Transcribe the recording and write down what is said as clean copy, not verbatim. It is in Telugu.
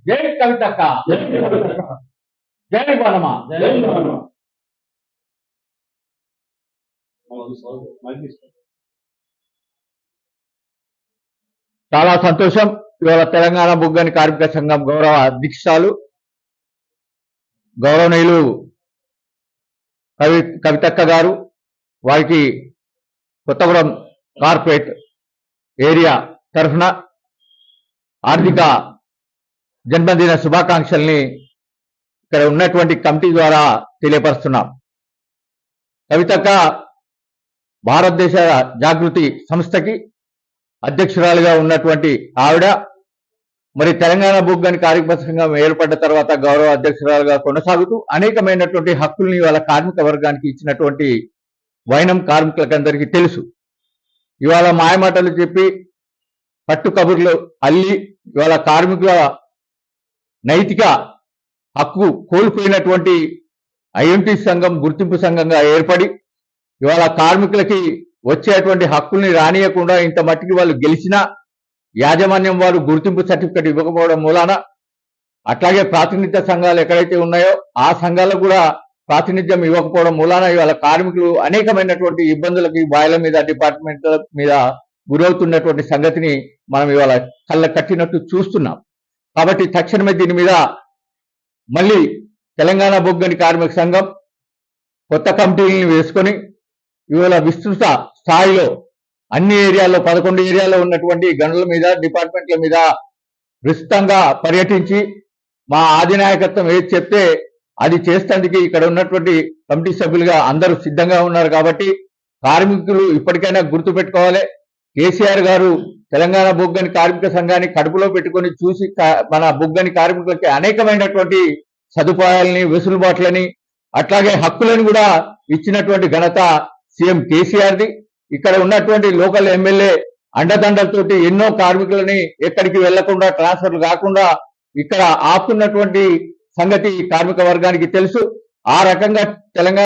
జై కవితక్క, జై వనమ. చాలా సంతోషం. ఇవాళ తెలంగాణ బొగ్గని కార్మిక సంఘం గౌరవ అధ్యక్షురాలు గౌరవనీయులు కవితక్క గారు, వారికి కొత్తగూడెం కార్పొరేట్ ఏరియా తరఫున ఆర్థిక జన్మదిన శుభాకాంక్షల్ని ఇక్కడ ఉన్నటువంటి కమిటీ ద్వారా తెలియపరుస్తున్నాం. కవితక్క భారతదేశ జాగృతి సంస్థకి అధ్యక్షురాలుగా ఉన్నటువంటి ఆవిడ మరి తెలంగాణ బొగ్గని కార్మిక సంఘం ఏర్పడ్డ తర్వాత గౌరవ అధ్యక్షురాలుగా కొనసాగుతూ అనేకమైనటువంటి హక్కుల్ని ఇవాళ కార్మిక వర్గానికి ఇచ్చినటువంటి వైనం కార్మికులకందరికీ తెలుసు. ఇవాళ మాయమాటలు చెప్పి పట్టు కబుర్లు అల్లి ఇవాళ కార్మికుల నైతిక హక్కు కోల్పోయినటువంటి ఐఎంటీ సంఘం గుర్తింపు సంఘంగా ఏర్పడి ఇవాళ కార్మికులకి వచ్చేటువంటి హక్కుల్ని రానియకుండా ఇంత మట్టికి వాళ్ళు గెలిచినా యాజమాన్యం వారు గుర్తింపు సర్టిఫికెట్ ఇవ్వకపోవడం మూలాన, అట్లాగే ప్రాతినిధ్య సంఘాలు ఎక్కడైతే ఉన్నాయో ఆ సంఘాలకు కూడా ప్రాతినిధ్యం ఇవ్వకపోవడం మూలాన ఇవాళ కార్మికులు అనేకమైనటువంటి ఇబ్బందులకి బాయిల మీద డిపార్ట్మెంట్ల మీద గురవుతున్నటువంటి సంగతిని మనం ఇవాళ కళ్ళ కట్టినట్టు చూస్తున్నాం. కాబట్టి తక్షణమే దీని మీద మళ్ళీ తెలంగాణ బొగ్గని కార్మిక సంఘం కొత్త కమిటీలను వేసుకొని ఇవాళ విస్తృత స్థాయిలో అన్ని ఏరియాల్లో 11 ఏరియాలో ఉన్నటువంటి గనుల మీద డిపార్ట్మెంట్ల మీద విస్తృతంగా పర్యటించి మా అధినాయకత్వం ఏది చెప్తే అది చేసేందుకు ఇక్కడ ఉన్నటువంటి కమిటీ సభ్యులుగా అందరూ సిద్ధంగా ఉన్నారు. కాబట్టి కార్మికులు ఇప్పటికైనా గుర్తుపెట్టుకోవాలి, కేసీఆర్ గారు తెలంగాణ బొగ్గని కార్మిక సంఘాన్ని కడుపులో పెట్టుకొని చూసి మన బొగ్గని కార్మికులకి అనేకమైనటువంటి సదుపాయాలని, వెసులుబాట్లని, అట్లాగే హక్కులను కూడా ఇచ్చినటువంటి ఘనత సీఎం కేసీఆర్ది. ఇక్కడ ఉన్నటువంటి లోకల్ ఎమ్మెల్యే అండదండలతోటి ఎన్నో కార్మికులని ఎక్కడికి వెళ్లకుండా, ట్రాన్స్ఫర్లు కాకుండా ఇక్కడ ఆపుతున్నటువంటి సంగతి కార్మిక వర్గానికి తెలుసు. ఆ రకంగా తెలంగాణ